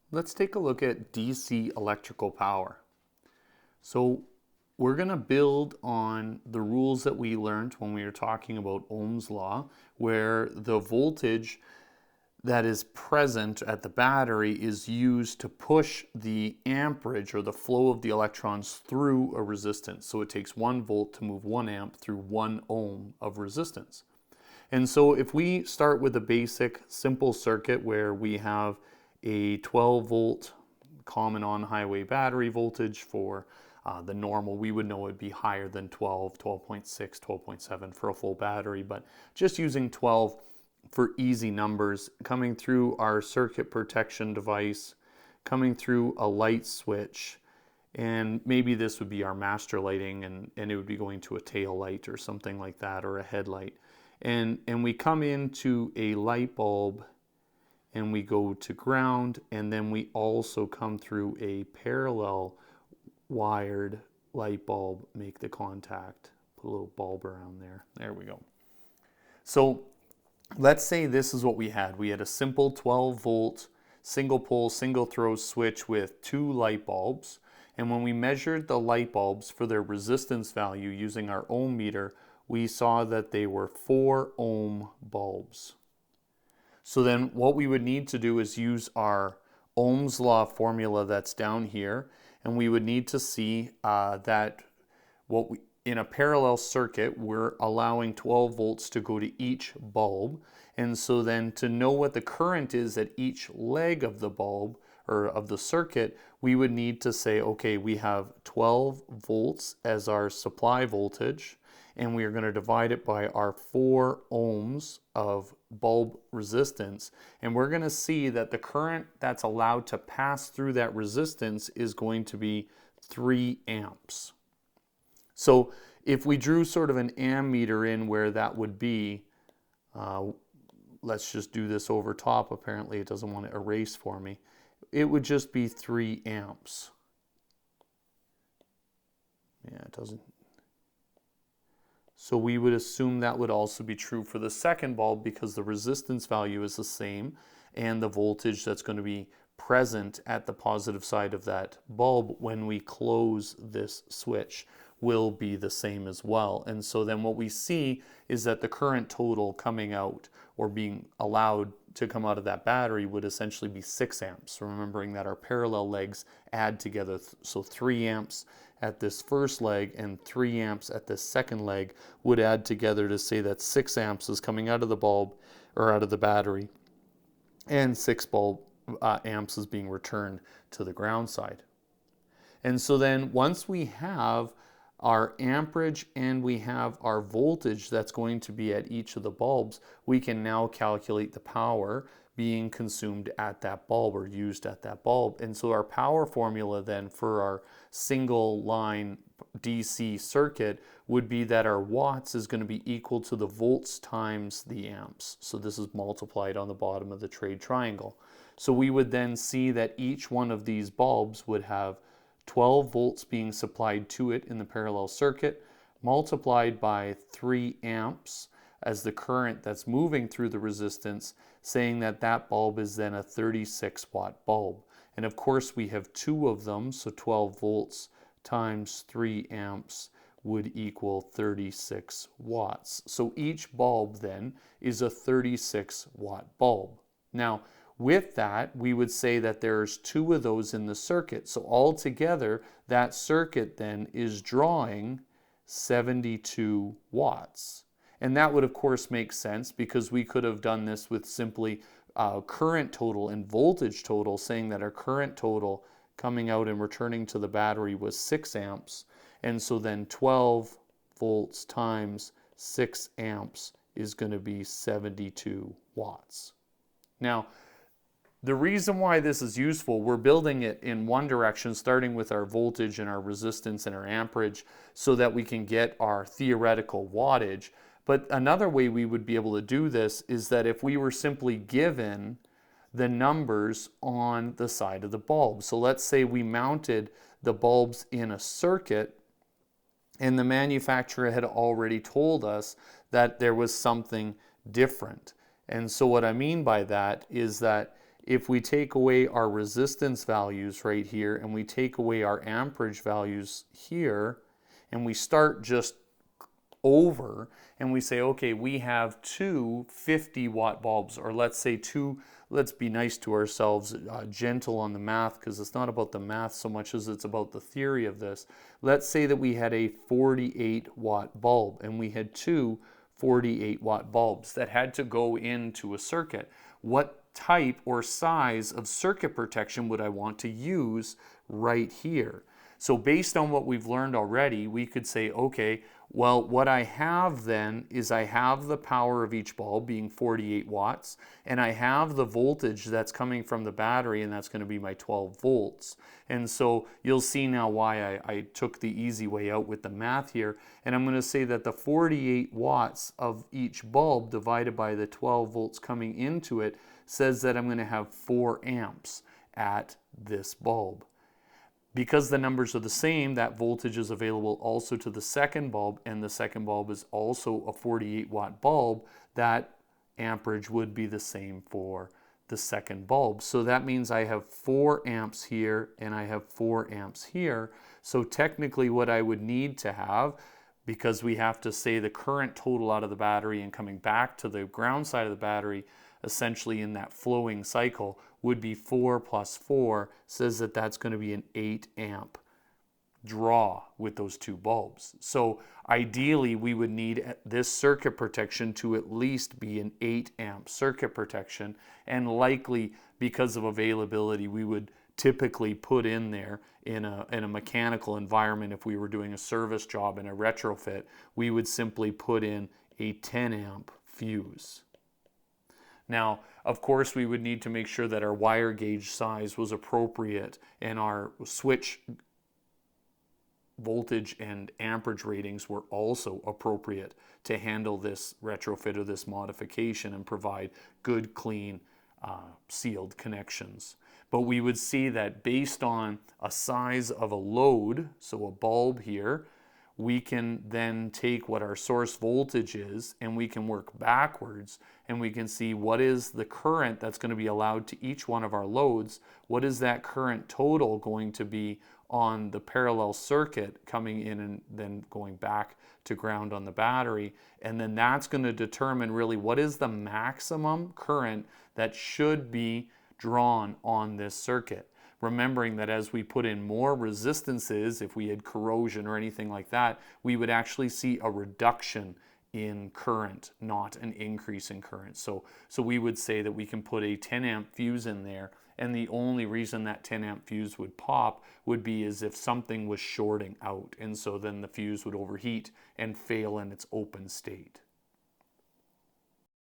Let's take a look at DC electrical power. So we're going to build on the rules that we learned when we were talking about Ohm's law, where the voltage that is present at the battery is used to push the amperage or the flow of the electrons through a resistance. So it takes 1 volt to move 1 amp through 1 ohm of resistance. And so if we start with a basic simple circuit where we have a 12 volt common on-highway battery voltage for the normal, we would know it would be higher than 12, 12.6, 12.7 for a full battery, but just using 12 for easy numbers, coming through our circuit protection device, coming through a light switch, and maybe this would be our master lighting, and it would be going to a tail light or something like that, or a headlight. And we come into a light bulb and we go to ground, and then we also come through a parallel wired light bulb, make the contact, put a little bulb around there. There we go. So let's say this is what we had. We had a simple 12 volt single pole, single throw switch with 2 light bulbs. And when we measured the light bulbs for their resistance value using our ohm meter, we saw that they were 4 ohm bulbs. So then what we would need to do is use our Ohm's law formula that's down here, and we would need to see that in a parallel circuit, we're allowing 12 volts to go to each bulb. And so then to know what the current is at each leg of the bulb or of the circuit, we would need to say, okay, we have 12 volts as our supply voltage, and we are going to divide it by our 4 ohms of bulb resistance. And we're going to see that the current that's allowed to pass through that resistance is going to be 3 amps. So if we drew sort of an ammeter in where that would be, let's just do this over top. Apparently it doesn't want to erase for me. It would just be 3 amps. Yeah, it doesn't. So we would assume that would also be true for the second bulb because the resistance value is the same and the voltage that's going to be present at the positive side of that bulb when we close this switch will be the same as well. And so then what we see is that the current total coming out or being allowed to come out of that battery would essentially be 6 amps. Remembering that our parallel legs add together, so 3 amps at this first leg and 3 amps at this second leg would add together to say that 6 amps is coming out of the bulb or out of the battery, and 6 amps is being returned to the ground side. And so then once we have our amperage and we have our voltage that's going to be at each of the bulbs, we can now calculate the power being consumed at that bulb or used at that bulb. And so our power formula then for our single line DC circuit would be that our watts is going to be equal to the volts times the amps. So this is multiplied on the bottom of the trade triangle. So we would then see that each one of these bulbs would have 12 volts being supplied to it in the parallel circuit, multiplied by 3 amps as the current that's moving through the resistance, saying that that bulb is then a 36 watt bulb. And of course we have 2 of them, so 12 volts times 3 amps would equal 36 watts. So each bulb then is a 36 watt bulb. Now with that, we would say that there's 2 of those in the circuit. So altogether, that circuit then is drawing 72 watts. And that would of course make sense because we could have done this with simply current total and voltage total, saying that our current total coming out and returning to the battery was 6 amps. And so then 12 volts times 6 amps is going to be 72 watts. Now, the reason why this is useful, we're building it in one direction, starting with our voltage and our resistance and our amperage so that we can get our theoretical wattage. But another way we would be able to do this is that if we were simply given the numbers on the side of the bulb. So let's say we mounted the bulbs in a circuit and the manufacturer had already told us that there was something different. And so what I mean by that is that if we take away our resistance values right here and we take away our amperage values here and we start just over and we say, okay, we have two 50-watt bulbs, or let's say two, let's be nice to ourselves, gentle on the math, because it's not about the math so much as it's about the theory of this. Let's say that we had a 48-watt bulb and we had two 48-watt bulbs that had to go into a circuit. What type or size of circuit protection would I want to use right here? So based on what we've learned already, we could say, okay, well, what I have then is I have the power of each bulb being 48 watts, and I have the voltage that's coming from the battery, and that's going to be my 12 volts. And so you'll see now why I took the easy way out with the math here, and I'm going to say that the 48 watts of each bulb divided by the 12 volts coming into it says that I'm going to have 4 amps at this bulb. Because the numbers are the same, that voltage is available also to the second bulb, and the second bulb is also a 48-watt bulb. That amperage would be the same for the second bulb. So that means I have 4 amps here and I have 4 amps here. So technically what I would need to have, because we have to say the current total out of the battery and coming back to the ground side of the battery, essentially in that flowing cycle, would be 4 plus 4, says that that's going to be an 8 amp draw with those two bulbs. So ideally we would need this circuit protection to at least be an 8 amp circuit protection, and likely because of availability we would typically put in there in a mechanical environment. If we were doing a service job and a retrofit, we would simply put in a 10 amp fuse. Now, of course, we would need to make sure that our wire gauge size was appropriate and our switch voltage and amperage ratings were also appropriate to handle this retrofit or this modification and provide good, clean, sealed connections. But we would see that based on a size of a load, so a bulb here, we can then take what our source voltage is and we can work backwards and we can see what is the current that's going to be allowed to each one of our loads. What is that current total going to be on the parallel circuit coming in and then going back to ground on the battery? And then that's going to determine really what is the maximum current that should be drawn on this circuit. Remembering that as we put in more resistances, if we had corrosion or anything like that, we would actually see a reduction in current, not an increase in current. So we would say that we can put a 10 amp fuse in there, and the only reason that 10 amp fuse would pop would be as if something was shorting out, and so then the fuse would overheat and fail in its open state.